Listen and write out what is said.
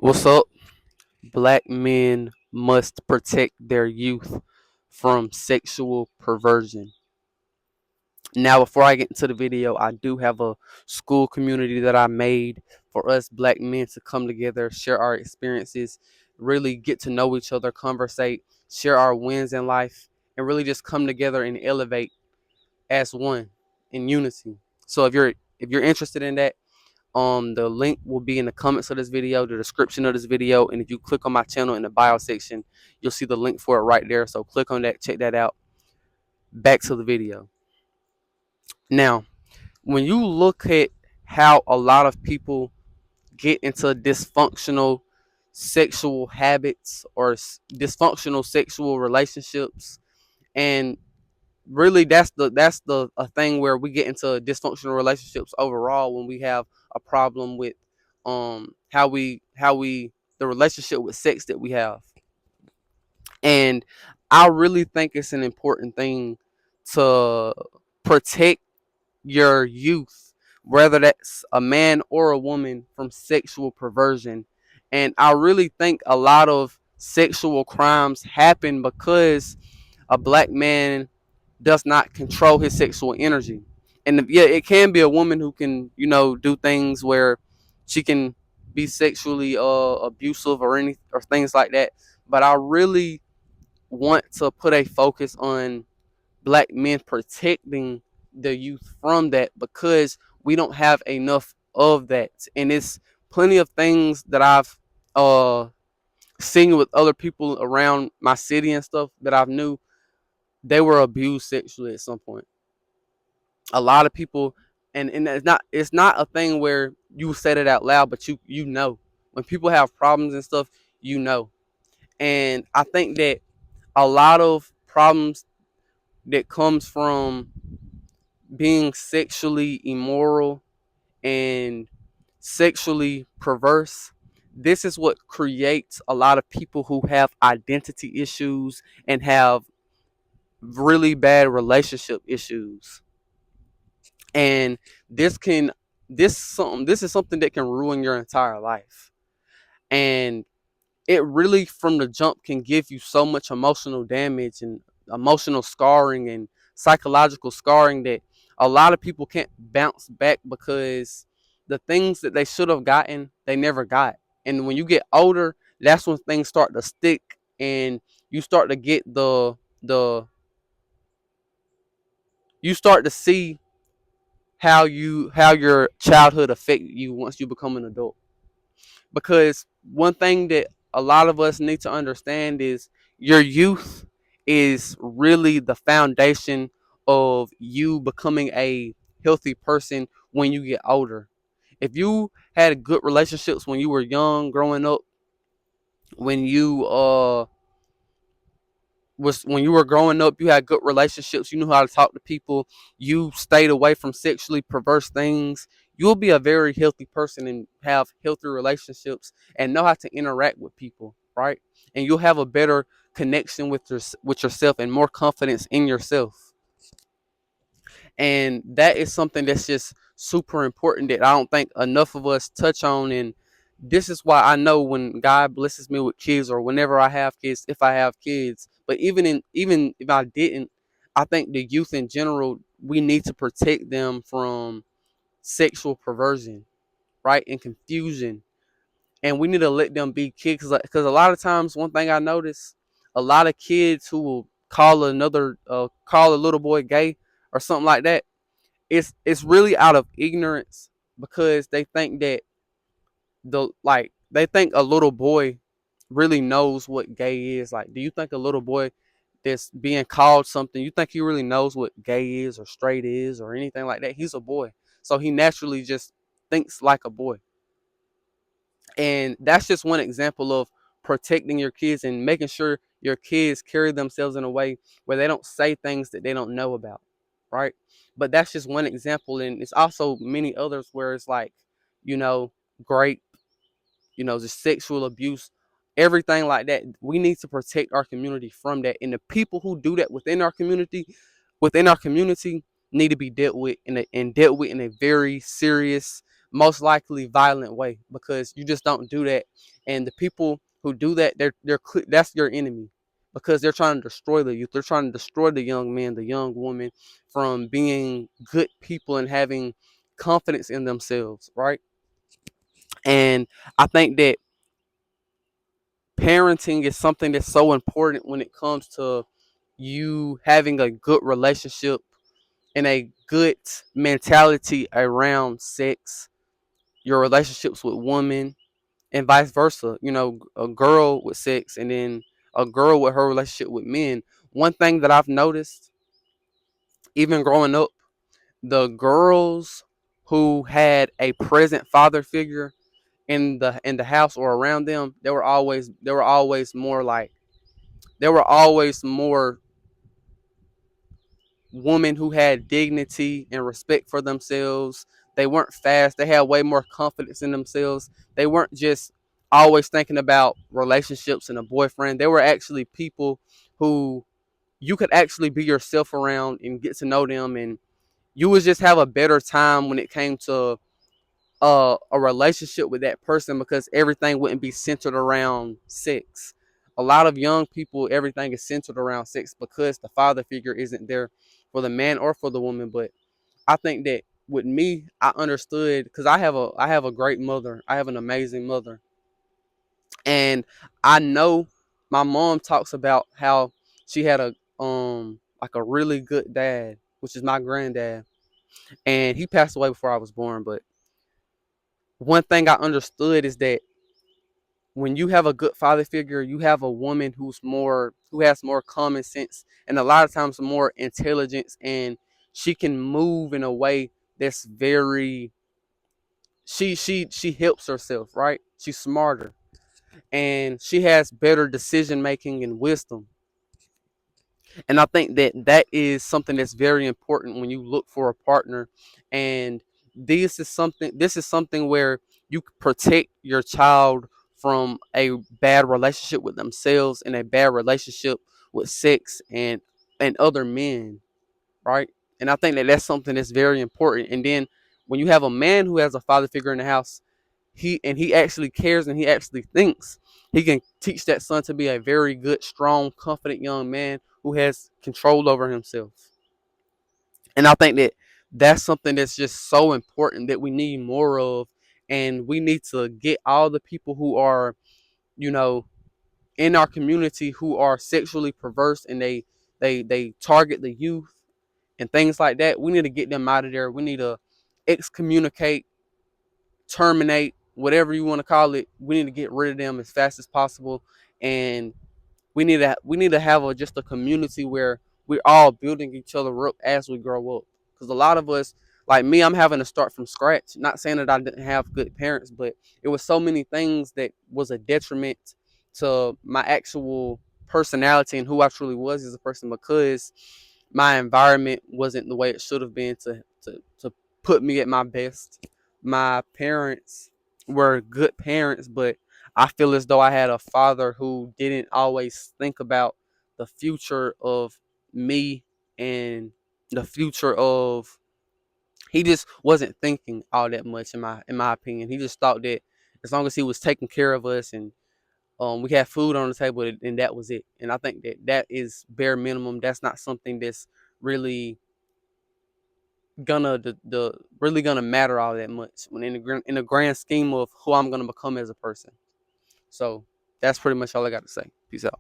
What's up? Black men must protect their youth from sexual perversion. Now, before I get into the video, I do have a school community that I made for us black men to come together, share our experiences, really get to know each other, conversate, share our wins in life, and really just come together and elevate as one in unity. So if you're interested in that, the link will be in the comments of this video, the description of this video, and if you click on my channel in the bio section, you'll see the link for it right there. So click on that, check that out. Back to the video. Now, when you look at how a lot of people get into dysfunctional sexual habits or dysfunctional sexual relationships, and really that's the a thing where we get into dysfunctional relationships overall when we have a problem with how we the relationship with sex that we have. And I really think it's an important thing to protect your youth, whether that's a man or a woman, from sexual perversion. And I really think a lot of sexual crimes happen because a black man does not control his sexual energy. And yeah, it can be a woman who can, do things where she can be sexually abusive or any or things like that. But I really want to put a focus on black men protecting the youth from that, because we don't have enough of that. And it's plenty of things that I've uh seen with other people around my city and stuff that I've knew they were abused sexually at some point. A lot of people, and it's not a thing where you said it out loud, but you know when people have problems and stuff, you know. And I think that a lot of problems that comes from being sexually immoral and sexually perverse, this is what creates a lot of people who have identity issues and have really bad relationship issues. And this can this is something that can ruin your entire life. And it really from the jump can give you so much emotional damage and emotional scarring and psychological scarring that a lot of people can't bounce back, because the things that they should have gotten they never got. And when you get older, that's when things start to stick, and you start to get the you start to see how your childhood affected you once you become an adult. Because one thing that a lot of us need to understand is your youth is really the foundation of you becoming a healthy person when you get older. If you had good relationships when you were young growing up, when you when you were growing up, you had good relationships, you knew how to talk to people, you stayed away from sexually perverse things, you'll be a very healthy person and have healthy relationships and know how to interact with people, right? And you'll have a better connection with yourself and more confidence in yourself. And that is something that's just super important that I don't think enough of us touch on. And this is why I know when God blesses me with kids, or whenever I have kids, if I have kids, but even if I didn't, I think the youth in general, we need to protect them from sexual perversion, right, and confusion. And we need to let them be kids, because a lot of times, one thing I notice, a lot of kids who will call a little boy gay or something like that, it's really out of ignorance, because they think that they think a little boy really knows what gay is. Like, do you think a little boy that's being called something, you think he really knows what gay is or straight is or anything like that? He's a boy, so he naturally just thinks like a boy. And that's just one example of protecting your kids and making sure your kids carry themselves in a way where they don't say things that they don't know about, right? But that's just one example, and it's also many others where it's like, you know, great, just sexual abuse, everything like that. We need to protect our community from that, and the people who do that within our community, need to be dealt with in a very serious most likely violent way, because you just don't do that. And the people who do that, that's your enemy, because they're trying to destroy the youth. They're trying to destroy the young men, the young women, from being good people and having confidence in themselves, right? And I think that parenting is something that's so important when it comes to you having a good relationship and a good mentality around sex, your relationships with women, and vice versa. You know, a girl with sex and then a girl with her relationship with men. One thing that I've noticed, even growing up, the girls who had a present father figure in the house or around them, they were always more women who had dignity and respect for themselves. They weren't fast. They had way more confidence in themselves. They weren't just always thinking about relationships and a boyfriend. They were actually people who you could actually be yourself around and get to know them, and you would just have a better time when it came to a relationship with that person, because everything wouldn't be centered around sex. A lot of young people, everything is centered around sex because the father figure isn't there for the man or for the woman. But I think that with me, I understood, because I have a great mother. I have an amazing mother, and I know my mom talks about how she had a like a really good dad, which is my granddad, and he passed away before I was born. But one thing I understood is that when you have a good father figure, you have a woman who has more common sense and a lot of times more intelligence, and she can move in a way that's very she helps herself, right? She's smarter and she has better decision making and wisdom. And I think that that is something that's very important when you look for a partner. And this is something where you protect your child from a bad relationship with themselves and a bad relationship with sex and other men, right? And I think that that's something that's very important. And then when you have a man who has a father figure in the house, he actually cares and he actually thinks, he can teach that son to be a very good, strong, confident young man who has control over himself. And I think that that's something that's just so important that we need more of. And we need to get all the people who are, you know, in our community who are sexually perverse and they target the youth and things like that. We need to get them out of there. We need to excommunicate, terminate, whatever you want to call it. We need to get rid of them as fast as possible. And we need to have just a community where we're all building each other up as we grow up. Because a lot of us, like me, I'm having to start from scratch. Not saying that I didn't have good parents, but it was so many things that was a detriment to my actual personality and who I truly was as a person, because my environment wasn't the way it should have been to put me at my best. My parents were good parents, but I feel as though I had a father who didn't always think about the future of me and the future of he just wasn't thinking all that much in my opinion. He just thought that as long as he was taking care of us and we had food on the table and that was it. And I think that that is bare minimum. That's not something that's really gonna the really gonna matter all that much when in the grand scheme of who I'm gonna become as a person. So that's pretty much all I got to say. Peace out.